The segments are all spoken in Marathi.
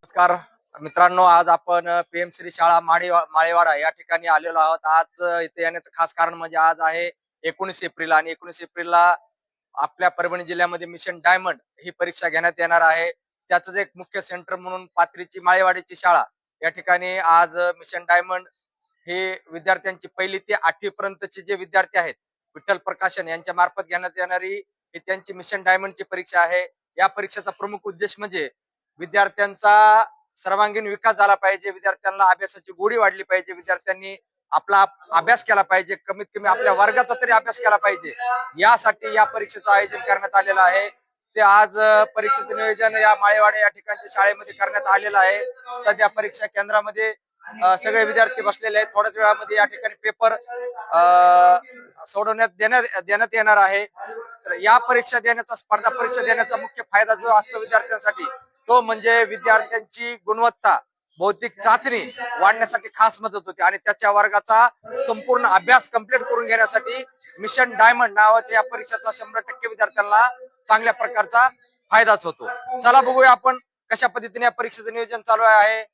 नमस्कार मित्रांनो, आज आपण पीएम श्री शाळा माळेवाडा या ठिकाणी आलेलो आहोत. आज इथे येण्याचं खास कारण म्हणजे आज आहे 19 एप्रिल आणि 19 एप्रिलला आपल्या परभणी जिल्ह्यामध्ये मिशन डायमंड ही परीक्षा घेण्यात येणार आहे. त्याच एक मुख्य सेंटर म्हणून पाथरीची माळेवाडीची शाळा या ठिकाणी आज मिशन डायमंड हे विद्यार्थ्यांची 1ली ते 8वी पर्यंतचे जे विद्यार्थी आहेत, विठ्ठल प्रकाशन यांच्या मार्फत घेण्यात येणारी ही त्यांची मिशन डायमंडची परीक्षा आहे. या परीक्षेचा प्रमुख उद्देश म्हणजे विद्यार्थ्यांचा सर्वांगीण विकास झाला पाहिजे, विद्यार्थ्यांना अभ्यासाची गोडी वाढली पाहिजे, विद्यार्थ्यांनी आपला अभ्यास केला पाहिजे, कमीत कमी आपल्या वर्गाचा तरी अभ्यास केला पाहिजे, यासाठी या परीक्षेचं आयोजन करण्यात आलेलं आहे. ते आज परीक्षेचं नियोजन या माळेवाडा या ठिकाणच्या शाळेमध्ये करण्यात आलेलं आहे. सध्या परीक्षा केंद्रामध्ये सगळे विद्यार्थी बसलेले आहेत. थोड्याच वेळामध्ये या ठिकाणी पेपर सोडवण्यात देण्यात येणार आहे. तर या परीक्षा देण्याचा स्पर्धा परीक्षा देण्याचा मुख्य फायदा जो असतो विद्यार्थ्यांसाठी, तो म्हणजे विद्यार्थ्यांची गुणवत्ता बौद्धिक चाचणी वाढण्यासाठी खास मदत होते आणि त्याच्या वर्गाचा संपूर्ण अभ्यास कंप्लीट करून घेण्यासाठी मिशन डायमंड नावाच्या या परीक्षेचा 100% विद्यार्थ्यांना चांगल्या प्रकारचा फायदाच होतो. चला बघूया आपण कशा पद्धतीने या परीक्षेचं नियोजन चालू आहे.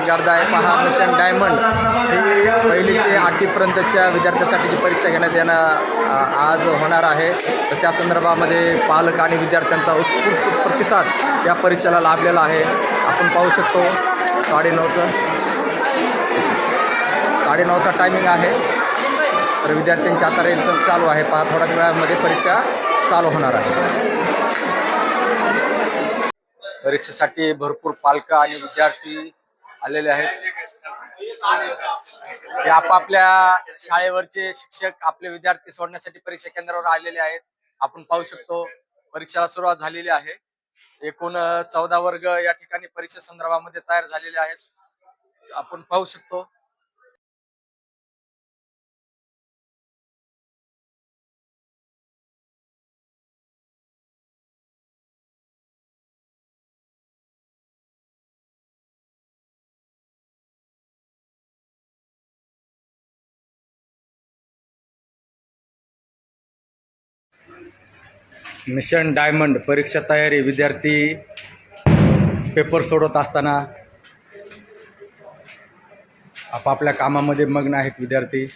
गर्दा आहे पहा. मिशन डायमंड ही 1ली ते 8वी पर्यंतच्या विद्यार्थ्यांसाठीची परीक्षा घेण्यात येणं आज होणार आहे. तर त्या संदर्भामध्ये पालक आणि विद्यार्थ्यांचा उत्स्फूर्त प्रतिसाद या परीक्षेला लाभलेला आहे. आपण पाहू शकतो 9:30चा टायमिंग आहे. तर विद्यार्थ्यांची आता रेल चालू आहे पहा. थोड्याच वेळामध्ये परीक्षा चालू होणार आहे. परीक्षेसाठी भरपूर पालक आणि विद्यार्थी आलेले आहेत. ते आपापल्या शाळेवरचे शिक्षक आपले विद्यार्थी सोडण्यासाठी परीक्षा केंद्रावर आलेले आहेत. आपण पाहू शकतो परीक्षेला सुरुवात झालेली आहे. एकूण 14 वर्ग या ठिकाणी परीक्षा संदर्भामध्ये तयार झालेले आहेत. आपण पाहू शकतो. मिशन डायमंड परीक्षा तयारी, विद्यार्थी पेपर सोडवत असताना आपापल्या कामामध्ये मग्न आहेत विद्यार्थी.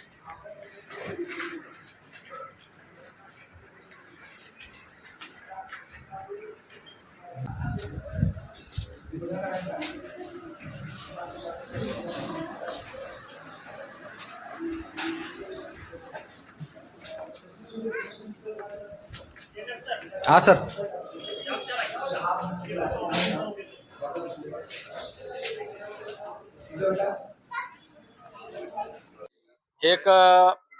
हा सर. एक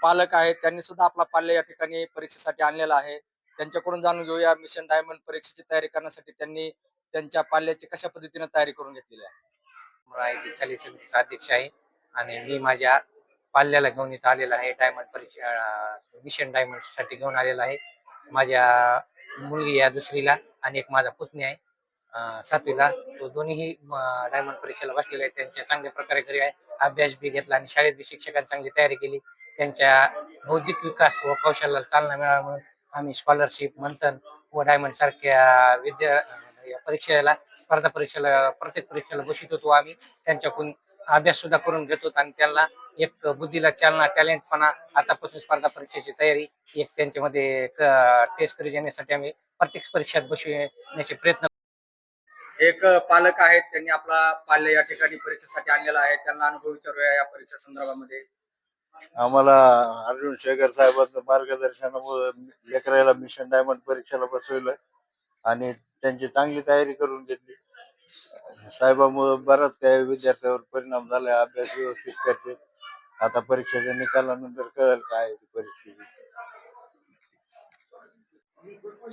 पालक आहेत, त्यांनी सुद्धा आपला पाल्य या ठिकाणी परीक्षेसाठी आणलेला आहे. त्यांच्याकडून जाणून घेऊया मिशन डायमंड परीक्षेची तयारी करण्यासाठी त्यांनी त्यांच्या पाल्याची कशा पद्धतीने तयारी करून घेतलेली आहे. शालेय समितीचा अध्यक्ष आहे आणि मी माझ्या पाल्याला घेऊन इथं आलेला आहे. डायमंड परीक्षा मिशन डायमंड साठी घेऊन आलेला आहे. माझ्या मुलगी या 2रीला आणि एक माझा पुतणी आहे 7वीला. तो दोन्हीही डायमंड परीक्षेला बसलेला आहे. त्यांच्या चांगल्या प्रकारे घरी आहे, अभ्यास बी घेतला आणि शाळेत बी शिक्षकांनी चांगली तयारी केली. त्यांच्या बौद्धिक विकास व कौशल्याला चालना मिळावी म्हणून आम्ही स्कॉलरशिप, मंथन व डायमंड सारख्या परीक्षेला स्पर्धा परीक्षेला प्रत्येक परीक्षेला बसवित होतो. आम्ही त्यांच्याकडून अभ्यास सुद्धा करून घेतो आणि त्यांना एक बुद्धीला चालना, टॅलेंटपणा, आतापासून स्पर्धा परीक्षेची तयारी एक त्यांच्यामध्ये टेस्ट करून घेण्यासाठी आम्ही प्रत्येक परीक्षेत बसविण्याचे प्रयत्न. एक पालक आहेत, त्यांनी आपला पाल्य या ठिकाणी परीक्षेसाठी आणलेला आहे. त्यांना अनुभव विचारूया या परीक्षा संदर्भामध्ये. आम्हाला अर्जुन शेखर साहेबांचं मार्गदर्शनामुळे लेकराला मिशन डायमंड परीक्षेला बसवलं आणि त्यांची चांगली तयारी करून घेतली. साहेबांमुळे बराच काही विद्यार्थ्यावर परिणाम झाला. अभ्यास व्यवस्थित करते. आता परीक्षेच्या निकालानंतर कळेल काय परिस्थिती.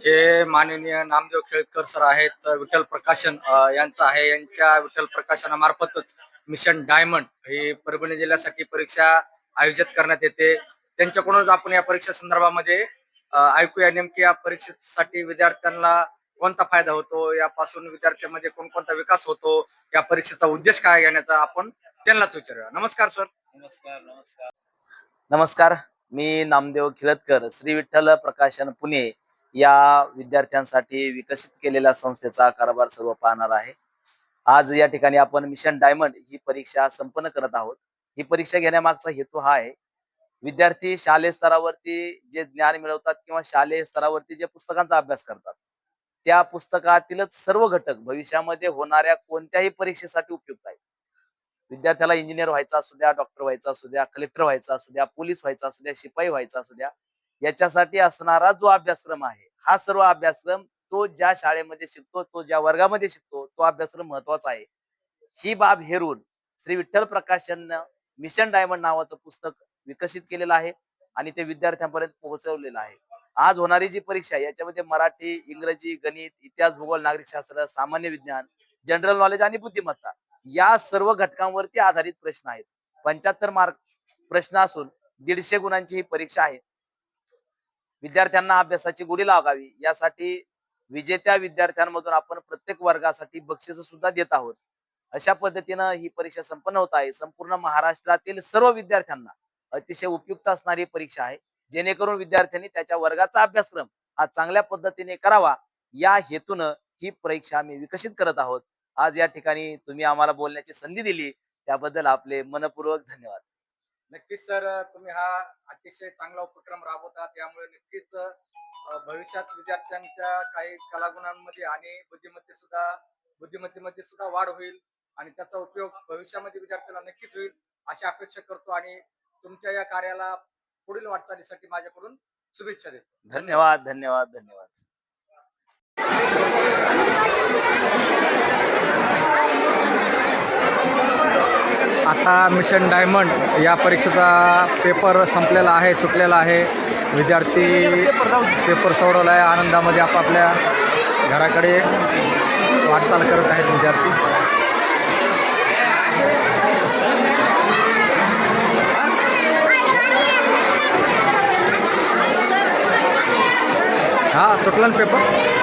हे माननीय नामदेव खेळकर सर आहेत, विठ्ठल प्रकाशन यांचं आहे. यांच्या विठ्ठल प्रकाशनामार्फतच मिशन डायमंड ही परभणी जिल्ह्यासाठी परीक्षा आयोजित करण्यात येते. त्यांच्याकडूनच आपण या परीक्षा संदर्भामध्ये ऐकूया नेमकी या परीक्षेसाठी विद्यार्थ्यांना कोणता फायदा होतो, यापासून विद्यार्थ्यांमध्ये कोणकोणता विकास होतो, या परीक्षेचा उद्देश काय घेण्याचा आपण त्यांनाच विचारूया. नमस्कार सर. नमस्कार. मी नामदेव खिळतकर श्री विठ्ठल प्रकाशन पुणे या विद्यार्थ्यांसाठी विकसित केलेल्या संस्थेचा कारभार सर्व पाहणार आहे. आज या ठिकाणी आपण मिशन डायमंड ही परीक्षा संपन्न करत आहोत. ही परीक्षा घेण्यामागचा हेतू हा आहे, विद्यार्थी शालेय स्तरावरती जे ज्ञान मिळवतात किंवा शालेय स्तरावरती जे पुस्तकांचा अभ्यास करतात, त्या पुस्तकातीलच सर्व घटक भविष्यामध्ये होणाऱ्या कोणत्याही परीक्षेसाठी उपयुक्त आहेत. विद्यार्थ्याला इंजिनियर व्हायचा असू द्या, डॉक्टर व्हायचा असू द्या, कलेक्टर व्हायचा असू द्या, पोलीस व्हायचा असू द्या, शिपाई व्हायचा असू द्या, याच्यासाठी असणारा जो अभ्यासक्रम आहे, हा सर्व अभ्यासक्रम तो ज्या शाळेमध्ये शिकतो, तो ज्या वर्गामध्ये शिकतो, तो अभ्यासक्रम महत्वाचा आहे. ही बाब हेरून श्री विठ्ठल प्रकाशननं मिशन डायमंड नावाचं पुस्तक विकसित केलेलं आहे आणि ते विद्यार्थ्यांपर्यंत पोहोचवलेलं आहे. आज होणारी जी परीक्षा आहे, याच्यामध्ये मराठी, इंग्रजी, गणित, इतिहास, भूगोल, नागरिकशास्त्र, सामान्य विज्ञान, जनरल नॉलेज आणि बुद्धिमत्ता या सर्व घटकांवरती आधारित प्रश्न आहेत. 75 मार्क प्रश्न असून 150 गुणांची ही परीक्षा आहे. विद्यार्थ्यांना अभ्यासाची गोडी लागावी यासाठी विजेत्या विद्यार्थ्यांमधून आपण प्रत्येक वर्गासाठी बक्षीस सुद्धा देत आहोत. अशा पद्धतीनं ही परीक्षा संपन्न होत आहे. संपूर्ण महाराष्ट्रातील सर्व विद्यार्थ्यांना अतिशय उपयुक्त असणारी परीक्षा आहे, जेणेकरून विद्यार्थ्यांनी त्याच्या वर्गाचा अभ्यासक्रम हा चांगल्या पद्धतीने करावा, या हेतूनं ही परीक्षा आम्ही विकसित करत आहोत. आज या ठिकाणी तुम्ही आम्हाला बोलण्याची संधी दिली, त्याबद्दल आपले मनपूर्वक धन्यवाद. नक्कीच सर, तुम्ही हा अतिशय चांगला उपक्रम राबवता, त्यामुळे नक्कीच भविष्यात विद्यार्थ्यांच्या काही कलागुणांमध्ये आणि बुद्धिमत्तेमध्ये सुद्धा वाढ होईल आणि त्याचा उपयोग भविष्यामध्ये विद्यार्थ्यांना नक्कीच होईल अशी अपेक्षा करतो आणि तुमच्या या कार्याला पुढील वाटचालीसाठी माझ्याकडून शुभेच्छा देतो. धन्यवाद, धन्यवाद, धन्यवाद. आता मिशन डायमंड या परीक्षेचा पेपर संपलेला आहे, सुटलेला आहे. विद्यार्थी पेपर सोडवला आहे, आनंदामध्ये आपापल्या घराकडे वाटचाल करत आहेत विद्यार्थी. हा सुटला ना पेपर.